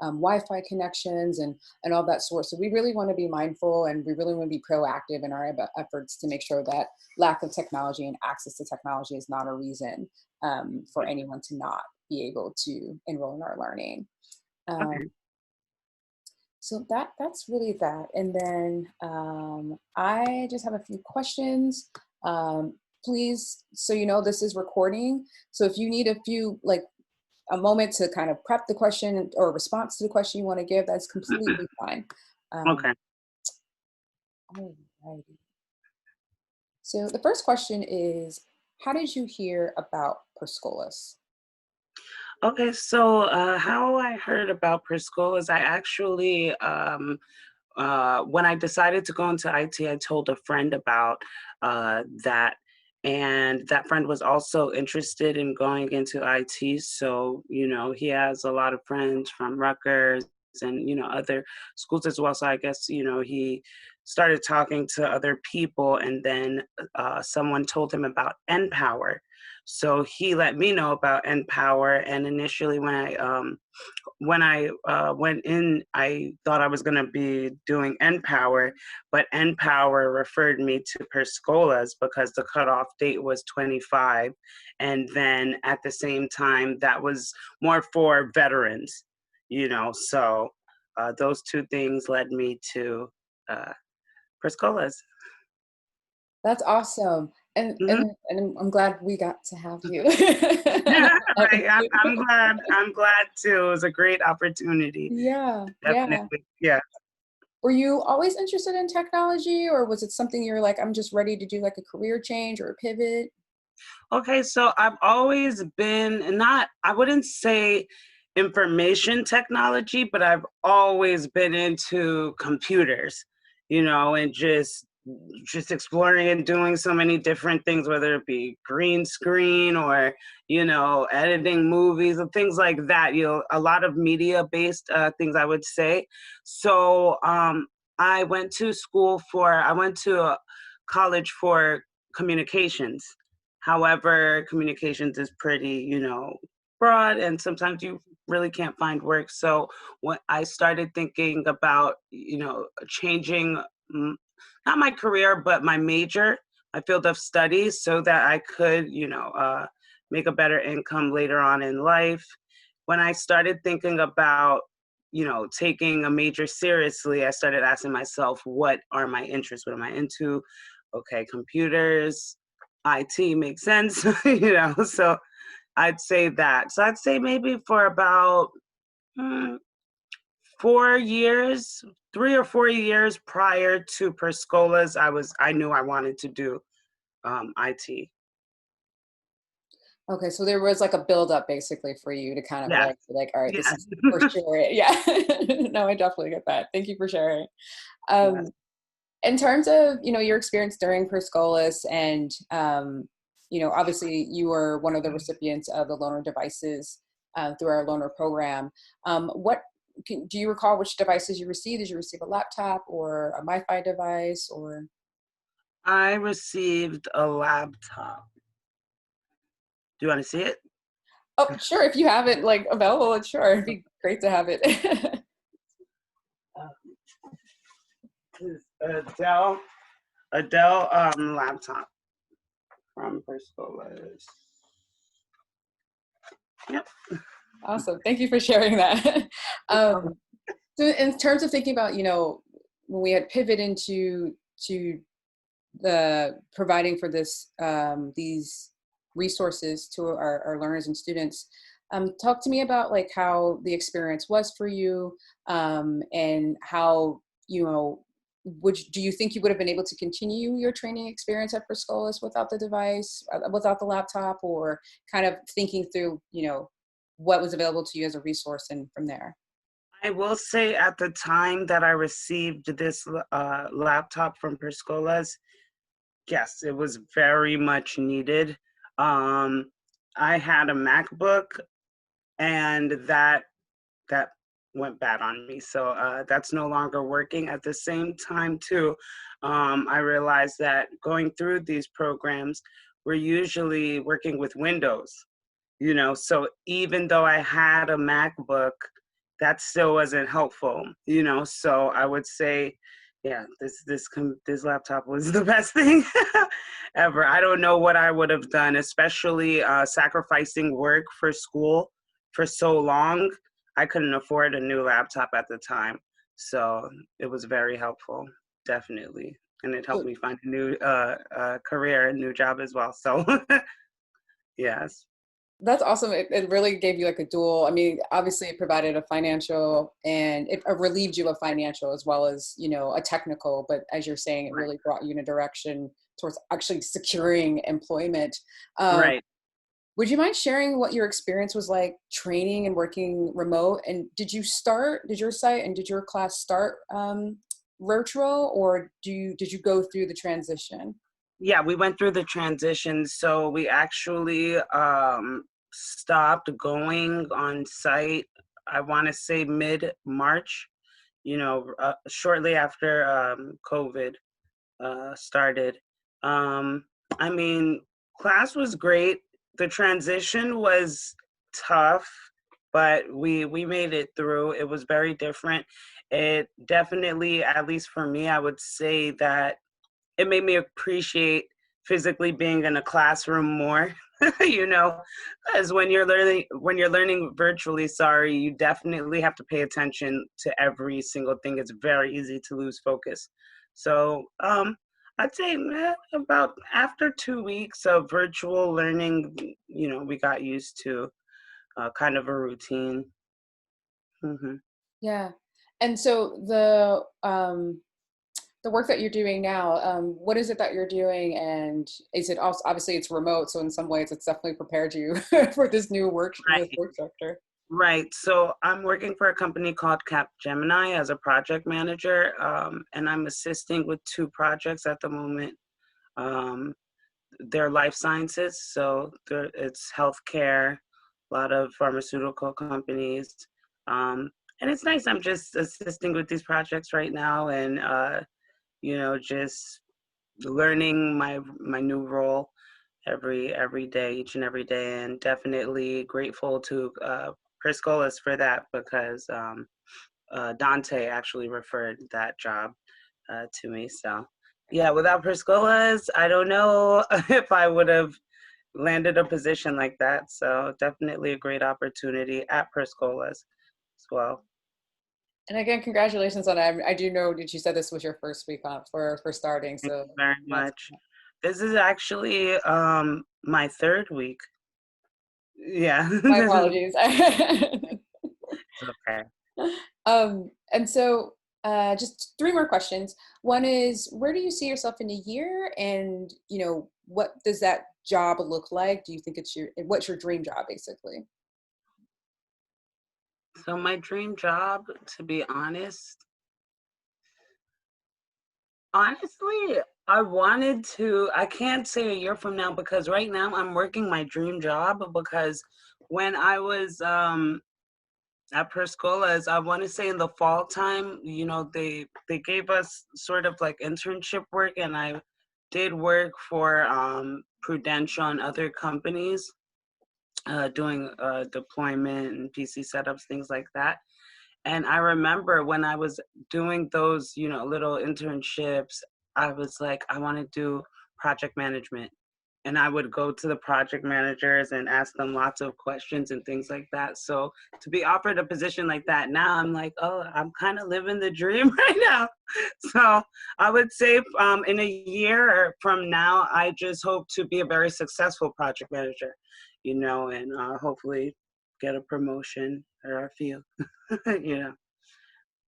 Wi-Fi connections and all that sort. So we really want to be mindful, and we really want to be proactive in our efforts to make sure that lack of technology and access to technology is not a reason for anyone to not be able to enroll in our learning. Okay. So that's really that. And then I just have a few questions. Please, so you know this is recording. So if you need a few, like a moment to kind of prep the question or response to the question you want to give, that's completely fine. Um, Okay. Alrighty. So the first question is, how did you hear about Perscolas? Okay. So, how I heard about Prisco is I actually, when I decided to go into IT, I told a friend about that. And that friend was also interested in going into IT. So, he has a lot of friends from Rutgers and, other schools as well. So I guess, he started talking to other people, and then someone told him about NPower. So he let me know about NPower. And initially, when I went in, I thought I was going to be doing NPower, but NPower referred me to Perscolas because the cutoff date was 25. And then at the same time, that was more for veterans, So those two things led me to uh, Perscolas. That's awesome. Hmm. I'm glad we got to have you. Yeah, right. I'm glad too. It was a great opportunity. Yeah, yeah. Definitely. Yeah. Were you always interested in technology, or was it something you're like, I'm just ready to do like a career change or a pivot? Okay, so I've always been not, I wouldn't say information technology, but I've always been into computers, and just exploring and doing so many different things, whether it be green screen or, editing movies and things like that, a lot of media based things I would say. So I went to college for communications. However, communications is pretty, broad, and sometimes you really can't find work. So when I started thinking about, changing, mm, not my career, but my major, my field of studies, so that I could, make a better income later on in life. When I started thinking about, taking a major seriously, I started asking myself, what are my interests? What am I into? Okay, computers, IT makes sense, so I'd say that. So I'd say maybe for about mm, 4 years, 3 or 4 years prior to Perscolas, I knew I wanted to do IT. Okay, so there was like a buildup basically for you to kind of Yes, like, all right, this yes, is for sure it. Yeah. No, I definitely get that. Thank you for sharing. Um, yes. in terms of, your experience during Perscolas and, obviously you were one of the recipients of the loaner devices through our loaner program. Do you recall which devices you received? Did you receive a laptop or a Wi-Fi device or? I received a laptop. Do you want to see it? Oh, sure. If you have it like available, it's sure. It'd be great to have it. Uh, it's a Dell laptop from Perscolas. Yep. Awesome. Thank you for sharing that. No Um, problem. so in terms of thinking about, when we had pivot into to the providing for this these resources to our learners and students, talk to me about like how the experience was for you, and how, do you think you would have been able to continue your training experience at Perscolas without the device, without the laptop, or kind of thinking through, what was available to you as a resource and from there? I will say at the time that I received this laptop from Perscolas, yes, it was very much needed. Um, I had a MacBook, and that went bad on me, so that's no longer working. At the same time, too, I realized that going through these programs, we're usually working with Windows. So even though I had a MacBook, that still wasn't helpful, you know. So I would say, yeah, this laptop was the best thing ever. I don't know what I would have done, especially sacrificing work for school for so long. I couldn't afford a new laptop at the time, so it was very helpful, definitely, and it helped me find a new career, a new job as well. So yes, That's awesome. It really gave you like a dual. I mean, obviously, it provided a financial and it relieved you of financial as well as, you know, a technical. But as you're saying, it right, really brought you in a direction towards actually securing employment. Um, right. would you mind sharing what your experience was like training and working remote? And did your site and did your class start virtual, or did you go through the transition? Yeah, we went through the transition. So we actually stopped going on site, I want to say mid March, you know, shortly after COVID started. Um, I mean, class was great. The transition was tough, but we made it through. It was very different. It definitely, at least for me, I would say that it made me appreciate physically being in a classroom more. You know, because when you're learning virtually, sorry, you definitely have to pay attention to every single thing. It's very easy to lose focus. So I'd say about after 2 weeks of virtual learning, you know, we got used to kind of a routine. Hmm. Yeah. And so the work that you're doing now, what is it that you're doing? And is it also, obviously it's remote, so in some ways it's definitely prepared you for this Right. work sector. Right. So I'm working for a company called Capgemini as a project manager, and I'm assisting with two projects at the moment. Um, they're life sciences, so it's healthcare, a lot of pharmaceutical companies, um, and it's nice. I'm just assisting with these projects right now, and you know, just learning my new role every day, each and every day, and definitely grateful to Priscolas for that because Dante actually referred that job to me. So yeah, without Priscolas, I don't know if I would have landed a position like that. So definitely a great opportunity at Priscolas as well. And again, congratulations on it. I do know that you said this was your first week on for starting, Thank so you very that's much. This is actually my third week. Yeah, my this is apologies. it's okay. And so just three more questions. One is, where do you see yourself in a year? And, you know, what does that job look like? Do you think what's your dream job basically? So my dream job, to be honestly, I can't say a year from now because right now I'm working my dream job because when I was at Perscolas, I want to say in the fall time, you know, they gave us sort of like internship work and I did work for Prudential and other companies doing deployment and PC setups, things like that. And I remember when I was doing those, you know, little internships, I was like, I want to do project management. And I would go to the project managers and ask them lots of questions and things like that. So to be offered a position like that now, I'm like, oh, I'm kind of living the dream right now. So I would say in a year from now, I just hope to be a very successful project manager, you know, and hopefully get a promotion or a few. You know,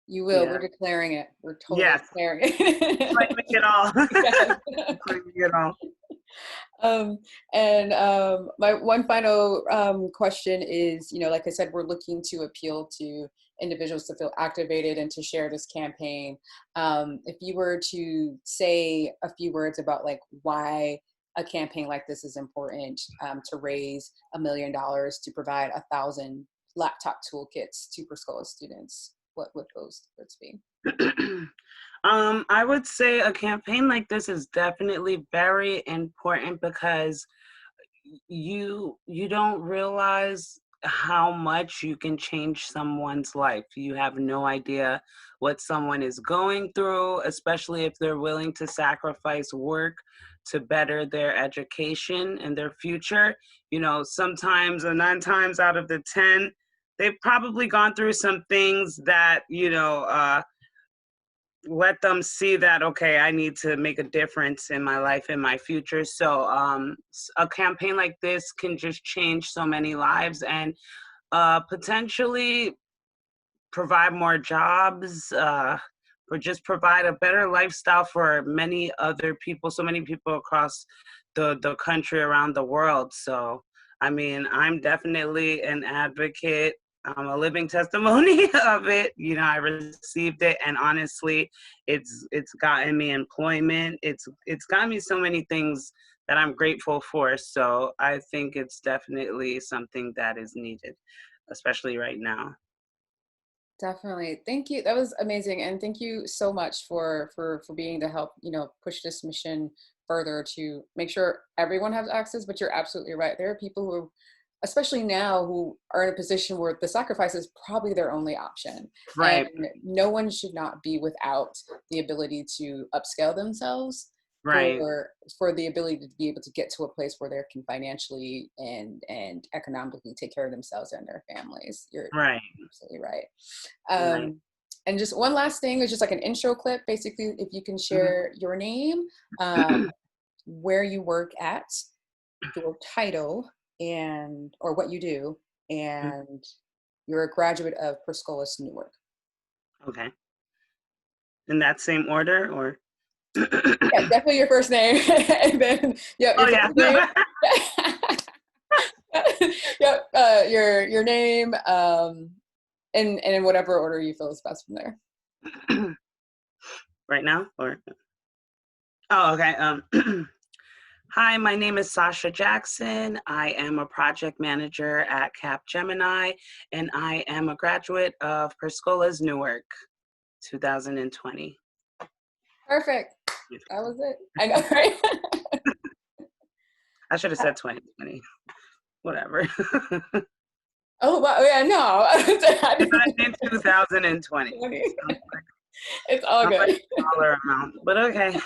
You will. We're yeah. declaring it. We're totally Yes, declaring claiming it. it all. Yes. Claiming it all. Um, and my one final question is, you know, like I said, we're looking to appeal to individuals to feel activated and to share this campaign. If you were to say a few words about like why a campaign like this is important, to raise $1 million to provide 1,000 laptop toolkits to Preschool students, what would those words be? I would say a campaign like this is definitely very important because you don't realize. how much you can change someone's life. You have no idea what someone is going through, especially if they're willing to sacrifice work to better their education and their future. You know, sometimes, or 9 times out of the 10, they've probably gone through some things that, let them see that, okay, I need to make a difference in my life, in my future. So a campaign like this can just change so many lives, and potentially provide more jobs, or just provide a better lifestyle for many other people, so many people across the country, around the world. So, I mean, I'm definitely an advocate. I'm a living testimony of it. You know, I received it, and honestly, it's gotten me employment. It's gotten me so many things that I'm grateful for. So I think it's definitely something that is needed, especially right now. Definitely. Thank you. That was amazing. And thank you so much for being to help, push this mission further to make sure everyone has access. But you're absolutely right. There are people who, especially now, who are in a position where the sacrifice is probably their only option. And Right, no one should not be without the ability to upscale themselves right, for the ability to be able to get to a place where they can financially and economically take care of themselves and their families. You're right, absolutely right. right. And just one last thing is just like an intro clip. Basically, if you can Mhm. share your name, where you work at, your title, and or what you do, and you're a graduate of Perscolas Newark. Okay. In that same order, or? Yeah, definitely your first name, and then yep, Oh your yeah. first name. Yep, your name, and in whatever order you feel is best from there. Right now, or? Oh, okay. Hi, my name is Sasha Jackson. I am a project manager at Capgemini, and I am a graduate of Perscolas Newark, 2020. Perfect. That was it. I know, right? I should have said 2020. Whatever. Oh, wow. Yeah, no. I In 2020. didn't- Sounds like, It's all sounds like good. a smaller amount, but okay.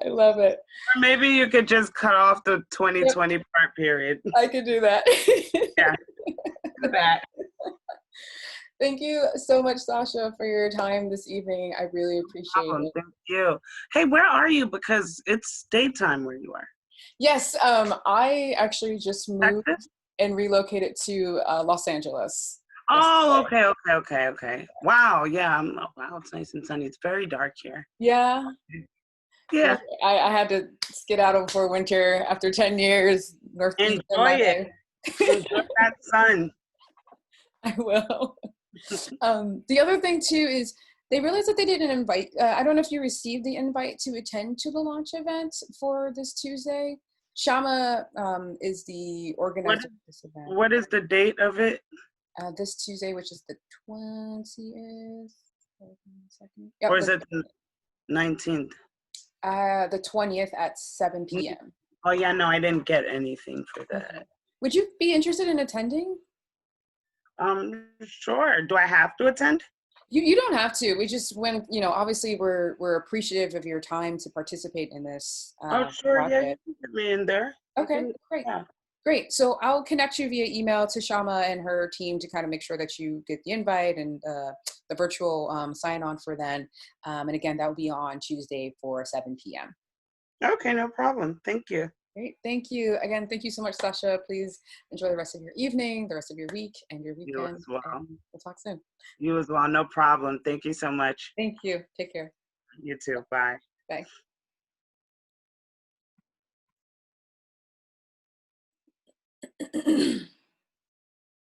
I love it. Or maybe you could just cut off the Yep, 2020 part period. I could do that. Yeah, do that. Thank you so much, Sasha, for your time this evening. I really appreciate Problem. it. Thank you. Hey, where are you? Because it's daytime where you are. Yes, I actually just moved Texas? and relocated to Los Angeles Oh, yesterday. okay, okay, okay, okay. Wow, yeah. Wow, it's nice and sunny. It's very dark here. Yeah, Yeah, I had to skedaddle for winter after 10 years, Northeast enjoy it. MIA. Enjoy that sun. I will. The other thing too is they realized that they didn't invite. I don't know if you received the invite to attend to the launch event for this Tuesday. Shama is the What organizer of this event. what is the date of it? This Tuesday, which is the 20th. Hold on a second. Yep, Or is it the 19th? the 20th at 7 p.m. Oh yeah, no, I didn't get anything for that. Okay. Would you be interested in attending? Sure. Do I have to attend? You don't have to. We just when obviously we're appreciative of your time to participate in this Oh, sure. Yeah, you project. can get me in there. I Okay, can. great. Yeah. Great. So I'll connect you via email to Shama and her team to kind of make sure that you get the invite and the virtual sign on for then. And again, that will be on Tuesday for 7 p.m. Okay, no problem. Thank you. Great. Thank you. Again, thank you so much, Sasha. Please enjoy the rest of your evening, the rest of your week, and your You weekend. as well. And we'll talk soon. You as well. No problem. Thank you so much. Thank you. Take care. You too. Bye. Bye.